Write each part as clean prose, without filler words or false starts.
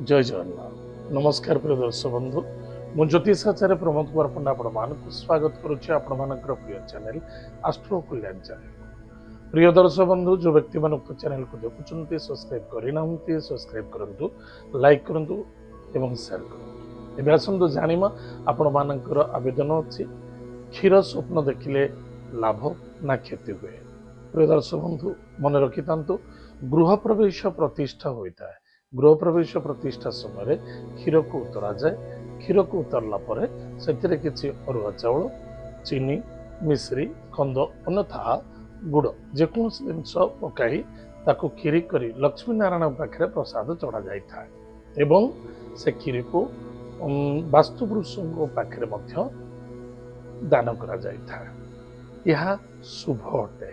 जय जगन्नाथ नमस्कार प्रिय दर्शक बंधु मु ज्योतिषाचार्य प्रमोद कुमार पंडा आपण स्वागत करुच्ची आपण प्रिय चैनल आस्ट्रो कल्याण चैनल। प्रिय दर्शक बंधु जो व्यक्ति मान उक्त चैनल को देखुं सब्सक्राइब करना सब्सक्राइब करूँ लाइक करूँ एवं शेयर करूँ। एवं आसतु जानिमा आपण मानकर आवेदन अच्छी क्षीर स्वप्न देखिले लाभ ना क्षति हुए। प्रिय दर्शक बंधु मन रखि गृह प्रवेश प्रतिष्ठा होता है। गृह प्रवेश प्रतिष्ठा समय क्षीर को उतरा जाए। क्षीर को उतरला से किसी अरुआ चाउल चीनी मिश्री कंद अन्यथा गुड़ जेको जिनस पकाई ताको खीरी करी लक्ष्मी नारायण पाखे प्रसाद चढ़ा जाए एवं से खीरी को वास्तुपुरुषों पाखे दान करा जाए। यह शुभ अटे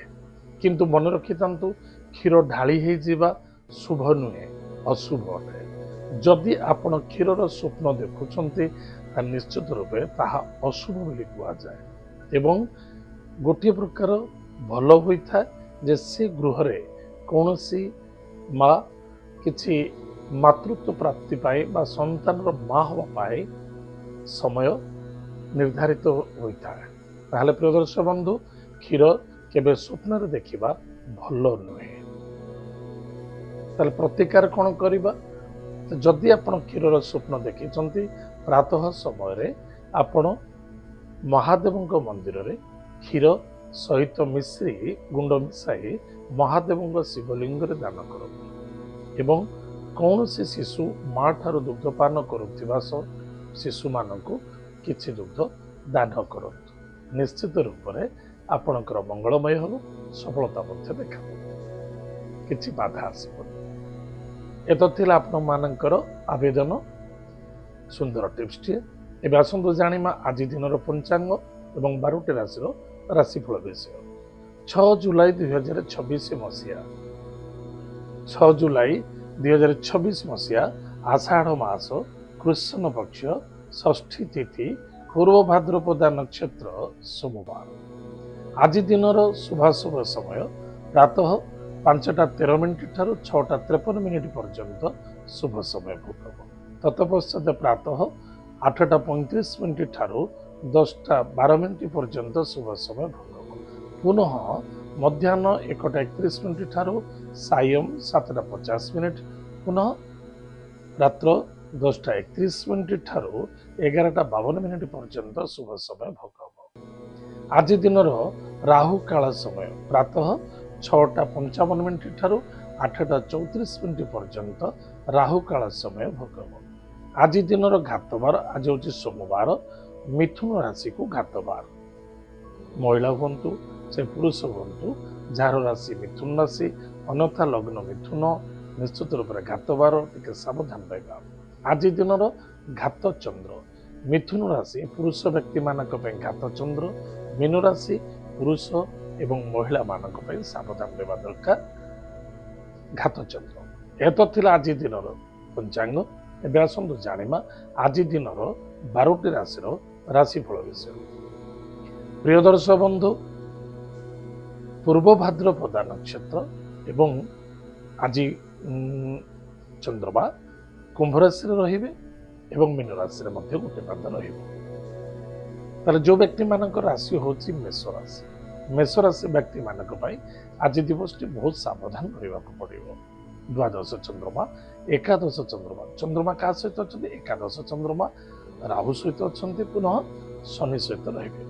किंतु मन रखि क्षीर ढाली हो शुभ नुहे अशुभ अटे। जदि आपण क्षीर स्वप्न देखुंटे निश्चित रूपे ताहा अशुभ बोली कहुए एवं गोटे प्रकार भल होता है जे से गृह रे कौन सी माँ किछि मातृत्व प्राप्ति पाए बा संतान माँ हवा पाए समय निर्धारित होता है। ताहले प्रिय दर्शक बंधु क्षीर केबे स्वप्न देखिबा भल नुहे। ताहले प्रतिकार कौन करिबा? जदि आपण क्षीर स्वप्न देखिछंती प्रातः समय आपण महादेवଙ୍କ मंदिर क्षीर सहित मिश्री गुंड मिसाई महादेवଙ୍କ शिवलिंग दान करते एवं कौन से शिशु माँ ठार दुग्धपान करुवा शिशु मानक किछि दुग्ध दान करतु। निश्चित रूप से आपणकर मंगलमय हो सफलता देखा किछि बाधा आसबनी। एत थिला आपण मानकर आवेदन सुंदर टिप्सटी। एबे आसंतु जानिमा आज दिनर पंचांग एवं 12टी राशि राशिफल विषय। 6 जुलाई 2026 मसीहा 6 जुलाई 2026 मसीहा आषाढ़ मास कृष्ण पक्ष षष्ठी तिथि पूर्व भाद्रपदा नक्षत्र सोमवार। आज दिनर शुभाशुभ समय प्रातः 5:13 ठारू 6:53 पर्यंत शुभ समय भोग। तत्पश्चात प्रातः 8:35 ठारू 10:12 पर्यंत शुभ समय भोग। पुनः मध्याह्न 1:31 ठारू सायं 7:50 पुनः रात्र 10:31 ठारू 11:52 पर्यंत शुभ समय भोग। आज दिनर राहु काल समय प्रातः 6:55 ठारू 8:34 पर्यंत राहु काल समय भोग। आज दिनर घातबार आज हूँ सोमवार मिथुन राशि को घातबार। महिला हूँ से पुरुष हूँ जार राशि मिथुन राशि अन्यथा लग्न मिथुन निश्चित रूप से घातबार टे सावधान रहा। आज दिनर घात चंद्र मिथुन राशि पुरुष व्यक्ति मानक घात चंद्र मीन राशि पुरुष एवं महिला मानक सावधान रहा दरकार घात चंद्र। एत थिला आज दिनर पंचांग। एबे आसंतु जानिमा आज दिनर 12टी राशि राशिफल विषय। प्रिय दर्शक बंधु पूर्व भाद्रपदा नक्षत्र एवं आज चंद्रमा कुंभ राशि रहिबे एवं मीन राशि गोटे पाद रहिबो। जो व्यक्ति मानक राशि होची मेष राशि व्यक्ति मानक आज दिवस बहुत सावधान रहबा पड़िबो। द्वादश चंद्रमा एकादश चंद्रमा चंद्रमा क्या सहित अच्छा एकादश चंद्रमा राहु सहित अच्छा पुनः शनि सहित रहिबे।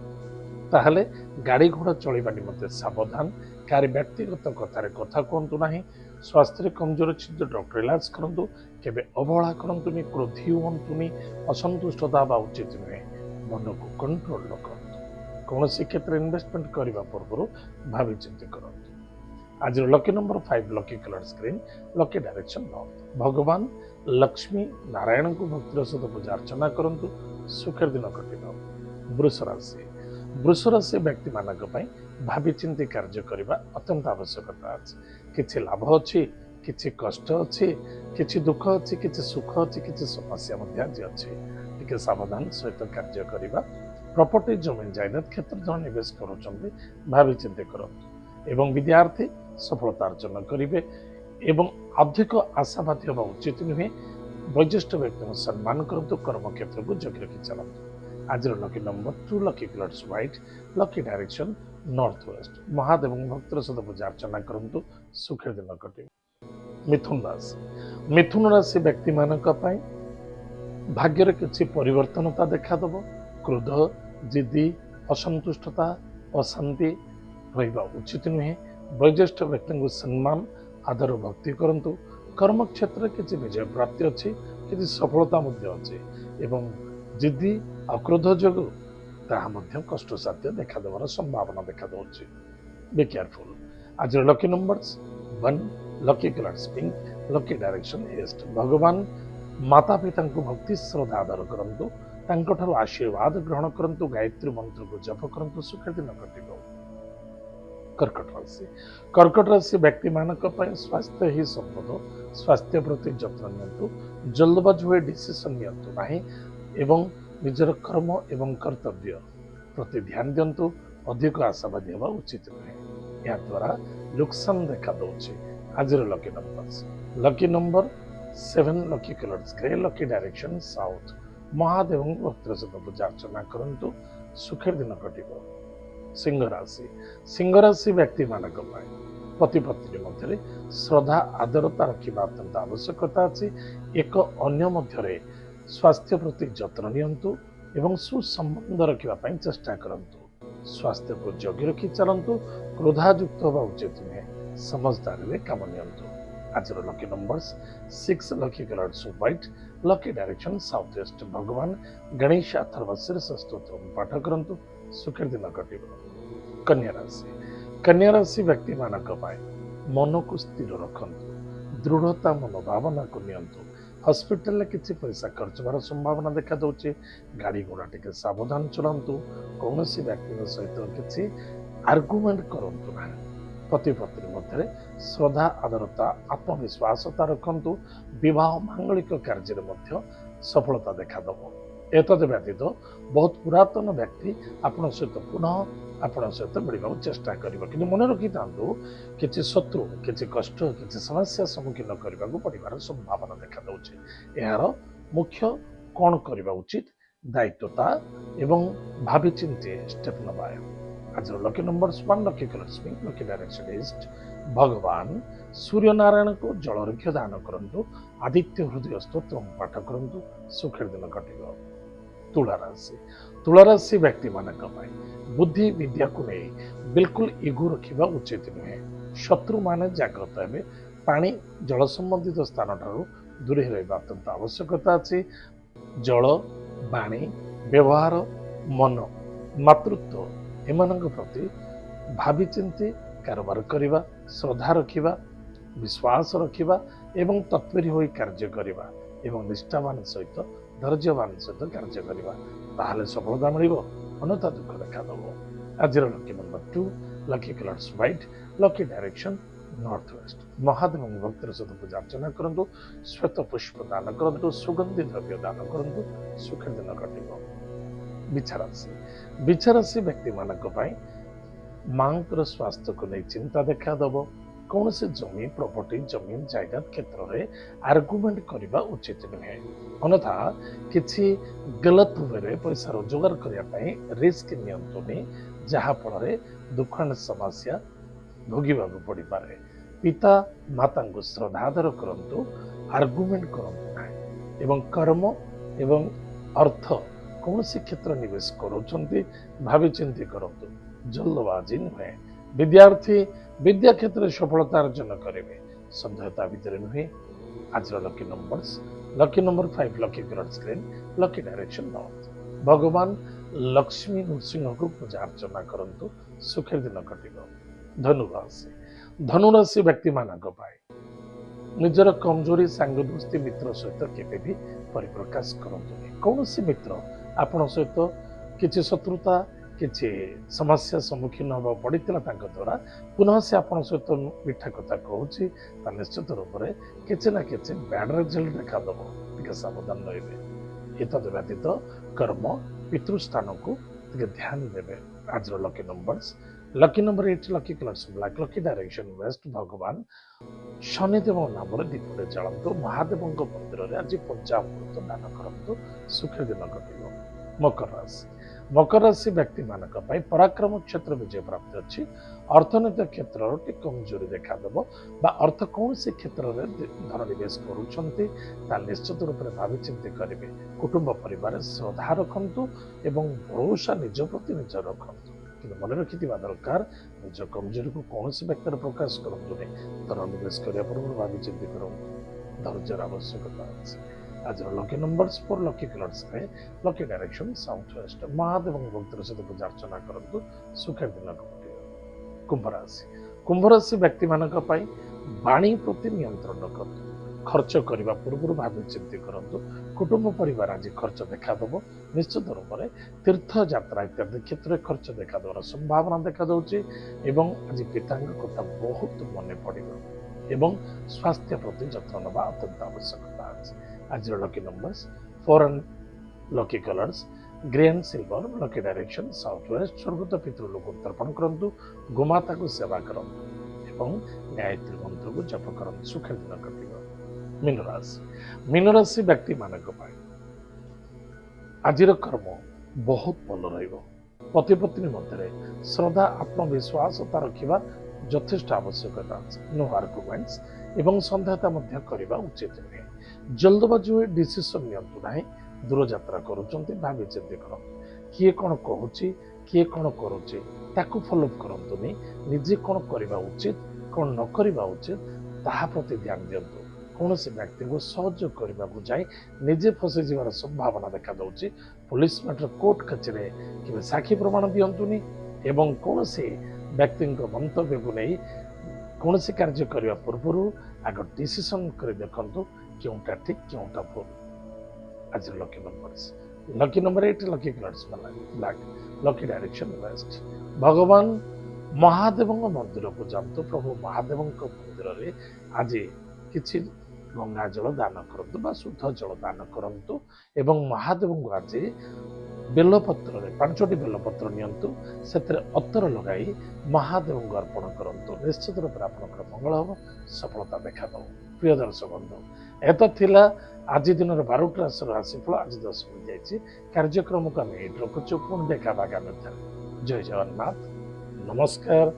ताहले गाड़ी घोड़ा चलवा निमंते सावधान। कार व्यक्तिगत कथार कथा कहतु ना। स्वास्थ्य कमजोर अच्छी तो डॉक्टर इलाज करूँ। केबे अवहेला करतुनि क्रोधी हुंतुनि असंतुष्टता बा उचित नुहे। मन को कंट्रोल रखु। कौन क्षेत्र इन्वेस्टमेंट करने पूर्व भावी चिंती करूँ। आज lucky number 5 lucky colour screen lucky direction north. भगवान लक्ष्मी नारायण को भक्तिर सहित पूजा अर्चना करंतु सुखर दिन कटिब। वृष राशि व्यक्ति मानक भावी चिंती कार्य करने अत्यंत आवश्यकता अच्छी। किछि लाभ अच्छी किछि कष्ट अच्छी किछि दुख अच्छी किछि सुख अच्छी किछि समस्या अच्छी। टिके सावधान सहित कार्य करने। प्रॉपर्टी जमीन जायदाद क्षेत्र जो निवेश करुँच भावी चिंती करंतु एवं विद्यार्थी सफलता अर्जन करेंगे एवं अधिक आशावादी होगा उचित नुहे। वयोज्येष्ठ व्यक्ति को सम्मान करंतु कर्म क्षेत्र को जगी रखी चलतु आज lucky number 2 lucky colours white lucky direction north west Mahadev भक्तर सहित पूजा अर्चना करंतु सुखर दिन कटे मिथुन राशि व्यक्ति मानक भाग्यर किसी परिवर्तनता देखादेव क्रोध जिद्दी असंतुष्टता अशांति रहिबा उचित नुहे वयोज्येष्ठ व्यक्ति को सम्मान आदर भक्ति करंतु कर्म क्षेत्र किसी विजय प्राप्ति अच्छी किसी सफलता अच्छी एवं जिद्दी अक्रोध जो कष्ट साध्य देखादेवर संभावना देखा दौर बी केयरफुल आज lucky numbers 1 lucky colours pink lucky direction east भगवान माता पिता को भक्ति श्रद्धा आदर करंतु तांको आशीर्वाद ग्रहण करंतु गायत्री मंत्र को जप करंतु सुखर दिन कटिबो कर्कट राशि व्यक्ति मानक स्वास्थ्य ही संपद स्वास्थ्य प्रति जत्न नियंतु जल्दबाज हुए डिसीजन नियंतु नाही एवं निजर कर्म एवं कर्तव्य प्रति ध्यान दियंतु अधिक आशावादी होगा उचित नुहे या द्वारा नुकसान देखा दौर आज lucky number 7 lucky colours grey lucky direction south Mahadev भक्त सहित पूजा अर्चना करंतु सुखर दिन कटिबो सिंह राशि व्यक्ति मानक पति पत्नी मध्य श्रद्धा आदरता रखा अत्यंत आवश्यकता अच्छी एक अन्य मध्य स्वास्थ्य प्रति जत्न नियंतु एवं सुसंबंध रखा चेष्टा करंतु स्वास्थ्य को जगी रखी चलंतु क्रोधायुक्त होगा उचित नुहे समझदारी काम नियंतु आज lucky numbers 6 lucky colours white lucky direction south west भगवान गणेश अथर्वशीर स्तोत्र पाठ करंतु सुखर दिन कटिबो कन्या राशि व्यक्ति मानक मन को स्थिर रखंतु दृढ़ता मनोभावना को नियंतु हॉस्पिटल किसी पैसा खर्च होवार संभावना देखा दौर गाड़ी घोड़ा टे सावधान चलांतु कौन व्यक्ति सहित किसी आर्गुमेंट करंतु ना पति पत्नी मध्य श्रद्धा आदरता आत्मविश्वासता रखंतु विवाह मांगलिक कार्य सफलता देखादेव एतद व्यतीत बहुत पुरातन व्यक्ति आपण सहित पुनः आपण सहित मिलवा चेष्टा कर मन रखी था किसी शत्रु किसी कष्ट किसी समस्या सम्मुखीन करने को पड़ार संभावना देखा दौर यार मुख्य कौन करने उचित दायित्वता एवं भावी चिंते स्टेप नवा आज lucky number 1 lucky colours pink lucky direction east भगवान सूर्य नारायण को जलरक्ष दान करंतु आदित्य हृदय स्तोत्र पाठ करंतु सुखर दिन कटिबो तुला राशि व्यक्ति मानक बुद्धि विद्या को नहीं बिल्कुल इगो रखा उचित नुहे शत्रु माने जागृत हे पानी जल संबंधित स्थान ठारू दूरे रहा अत्यंत आवश्यकता अच्छी जल पानी व्यवहार मन मातृत्व एमान प्रति भावी चिंती कारोबार करवा श्रद्धा रखा विश्वास रखा एवं तत्परी हो कार्य करवा एवं निष्ठावान सहित धैर्यवान सहित कार्य करवा ताहले सफलता मिल अन्यथा दुख देखा दब आज lucky number 2 lucky colours white lucky direction north west Mahadev भक्त सहित पूजा अर्चना करंतु श्वेत पुष्प दान करंतु सुगंधि द्रव्य दान करंतु सुखर दिन कटिबो बिछाराशि व्यक्ति मानक मां स्वास्थ्य को नहीं चिंता देखा दब कौन से जमी प्रॉपर्टी जमीन जायदाद क्षेत्र में आर्गुमेंट करने उचित नुहे अन्यथा किसी गलत वे पैसा रोजगार करने रिस्क नियंतुनी जहाँफल दुखण समस्या भोगवा पड़ पारे पिता माता को श्रद्धादर करंतु आर्गुमेंट करंतु ना एवं कर्म एवं अर्थ कौन सी क्षेत्र निवेश करुँच भावी चिंती करंतु जल्दबाजी नुहे विद्यार्थी विद्या क्षेत्र में सफलता अर्जन करेंगे सन्देहता भितर नुहे आज lucky number 5 lucky colour screen lucky direction north भगवान लक्ष्मी नृसिंह को पूजा अर्चना करंतु सुखर दिन कटिबो धनुराशि व्यक्ति मानक निजर कमजोरी सांग दोस्ती मित्र सहित केबे भी परिप्रकाश करंतु कौन मित्र आपण सहित किसी शत्रुता किसी समस्या सम्मुखीन होगा पड़ता द्वारा पुनः से आपण सहित मिठा कथा कहूँ निश्चित रूप से किसी ना कि बैड रिजल्ट देखादेव टे सावधान रही एतद व्यतीत कर्म पितृस्थान को ध्यान देवे आज lucky numbers lucky number 8 lucky colours black lucky direction west ଭଗବାନ ଶନିଦେବ ନାମରେ ଦୀପଟେ ଜାଳନ୍ତୁ ମହାଦେବଙ୍କ ମନ୍ଦିରରେ ଆଜି ପଞ୍ଚାମୃତ ଦାନ କରନ୍ତୁ ସୁଖୀ ଦିନ କଟିବ। ମକର ରାଶି ମକର ରାଶି ବ୍ୟକ୍ତିମାନଙ୍କ ପାଇଁ ପରାକ୍ରମ କ୍ଷେତ୍ର ବିଜୟ ପ୍ରାପ୍ତି ଅଛି। ଅର୍ଥନୈତିକ କ୍ଷେତ୍ରର ଟିକେ କମଜୋରି ଦେଖାଦେବ ବା ଅର୍ଥ କୌଣସି କ୍ଷେତ୍ରରେ ଧନ ନିବେଶ କରୁଛନ୍ତି ତାହା ନିଶ୍ଚିତ ରୂପରେ ଭାବି ଚିନ୍ତି କରିବେ। କୁଟୁମ୍ବ ପରିବାରରେ ଶ୍ରଦ୍ଧା ରଖନ୍ତୁ ଏବଂ ଭରସା ନିଜ ପ୍ରତି ନିଜ ରଖନ୍ତୁ, କିନ୍ତୁ ମନେ ରଖିଥିବା ଦରକାର ନିଜ କମଜୋରିକୁ କୌଣସି ବ୍ୟକ୍ତିରେ ପ୍ରକାଶ କରନ୍ତୁନି। ଧନ ନିବେଶ କରିବା ପୂର୍ବରୁ ଭାବି ଚିନ୍ତି କରନ୍ତୁ, ଧୈର୍ଯ୍ୟର ଆବଶ୍ୟକତା ଅଛି। ଆଜିର lucky number 4 lucky colours lucky direction south west ମହାଦେବଙ୍କ ଭକ୍ତିର ସହିତ ପୂଜା ଅର୍ଚ୍ଚନା କରନ୍ତୁ ସୁଖ ଦିନ କଟିବ। କୁମ୍ଭ ରାଶି କୁମ୍ଭ ରାଶି ବ୍ୟକ୍ତିମାନଙ୍କ ପାଇଁ ବାଣୀ ପ୍ରତି ନିୟନ୍ତ୍ରଣ ରଖନ୍ତୁ। ଖର୍ଚ୍ଚ କରିବା ପୂର୍ବରୁ ଭାବି ଚିନ୍ତି କରନ୍ତୁ। କୁଟୁମ୍ବ ପରିବାର ଆଜି ଖର୍ଚ୍ଚ ଦେଖାଦେବ। ନିଶ୍ଚିତ ରୂପରେ ତୀର୍ଥଯାତ୍ରା ଇତ୍ୟାଦି କ୍ଷେତ୍ରରେ ଖର୍ଚ୍ଚ ଦେଖାଦେବାର ସମ୍ଭାବନା ଦେଖାଯାଉଛି ଏବଂ ଆଜି ପିତାଙ୍କ କଥା ବହୁତ ମନେ ପଡ଼ିବ ଏବଂ ସ୍ୱାସ୍ଥ୍ୟ ପ୍ରତି ଯତ୍ନ ନେବା ଅତ୍ୟନ୍ତ ଆବଶ୍ୟକତା ଅଛି। ଆଜିର lucky numbers 4 and lucky colours grey and silver lucky direction south west ସ୍ୱର୍ଗତ ପିତୃଲୋକ ତର୍ପଣ କରନ୍ତୁ, ଗୋମାତାକୁ ସେବା କରନ୍ତୁ ଏବଂ ଗାୟତ୍ରୀ ମନ୍ତ୍ରକୁ ଜପ କରନ୍ତୁ ସୁଖ ଦିନ କଟିବ। ମୀନରାଶି ବ୍ୟକ୍ତିମାନଙ୍କ ପାଇଁ ଆଜିର କର୍ମ ବହୁତ ଭଲ ରହିବ। ପତି ପତ୍ନୀ ମଧ୍ୟରେ ଶ୍ରଦ୍ଧା ଆତ୍ମବିଶ୍ୱାସତା ରଖିବା ଯଥେଷ୍ଟ ଆବଶ୍ୟକତା ଅଛି। ନୋ ଆର୍ଗୁମେଣ୍ଟସ୍ ଏବଂ ସନ୍ଦେହତା ମଧ୍ୟ କରିବା ଉଚିତ ନୁହେଁ। ଜଲ୍ଦବାଜି ହୋଇ ଡିସିସନ୍ ନିଅନ୍ତୁ ନାହିଁ। ଦୂରଯାତ୍ରା କରୁଛନ୍ତି ଭାବି ଚିନ୍ତି କରନ୍ତୁ। କିଏ କ'ଣ କହୁଛି କିଏ କ'ଣ କରୁଛି ତାକୁ ଫଲୋଅପ୍ କରନ୍ତୁନି। ନିଜେ କ'ଣ କରିବା ଉଚିତ କ'ଣ ନ କରିବା ଉଚିତ ତାହା ପ୍ରତି ଧ୍ୟାନ ଦିଅନ୍ତୁ। କୌଣସି ବ୍ୟକ୍ତିଙ୍କୁ ସହଯୋଗ କରିବାକୁ ଯାଇ ନିଜେ ଫସିଯିବାର ସମ୍ଭାବନା ଦେଖାଯାଉଛି। ପୁଲିସ ମ୍ୟାଟର କୋର୍ଟ କଚେରୀରେ କେବେ ସାକ୍ଷୀ ପ୍ରମାଣ ଦିଅନ୍ତୁନି ଏବଂ କୌଣସି ବ୍ୟକ୍ତିଙ୍କ ମନ୍ତବ୍ୟକୁ ନେଇ କୌଣସି କାର୍ଯ୍ୟ କରିବା ପୂର୍ବରୁ ଆଗ ଡିସିସନ୍ କରି ଦେଖନ୍ତୁ କେଉଁଟା ଠିକ୍ କେଉଁଟା ଭୁଲ। ଆଜିର lucky number 8 lucky colours black lucky direction west ଭଗବାନ ମହାଦେବଙ୍କ ମନ୍ଦିରକୁ ଯାଆନ୍ତୁ। ପ୍ରଭୁ ମହାଦେବଙ୍କ ମନ୍ଦିରରେ ଆଜି କିଛି ଗଙ୍ଗା ଜଳ ଦାନ କରନ୍ତୁ ବା ଶୁଦ୍ଧ ଜଳ ଦାନ କରନ୍ତୁ ଏବଂ ମହାଦେବଙ୍କୁ ଆଜି ବେଲପତ୍ରରେ 5ଟି ବେଲପତ୍ର ନିଅନ୍ତୁ, ସେଥିରେ ଅତର ଲଗାଇ ମହାଦେବଙ୍କୁ ଅର୍ପଣ କରନ୍ତୁ। ନିଶ୍ଚିତ ରୂପରେ ଆପଣଙ୍କର ମଙ୍ଗଳ ହେବ, ସଫଳତା ଦେଖାଦେବ। ପ୍ରିୟ ଦର୍ଶକ ବନ୍ଧୁ, ଏତ ଥିଲା ଆଜି ଦିନର 12ଟି ରାଶିର ରାଶିଫଳ। ଆଜି 10 ମିନିଟ୍ ଯାଇଛି। କାର୍ଯ୍ୟକ୍ରମକୁ ଆମେ ଏଇଠି ରଖୁଛୁ। ପୁଣି ଦେଖା ହେବା ଆଗାମୀ ଥରେ। ଜୟ ଜଗନ୍ନାଥ, ନମସ୍କାର,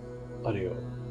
ହରି ଓମ୍।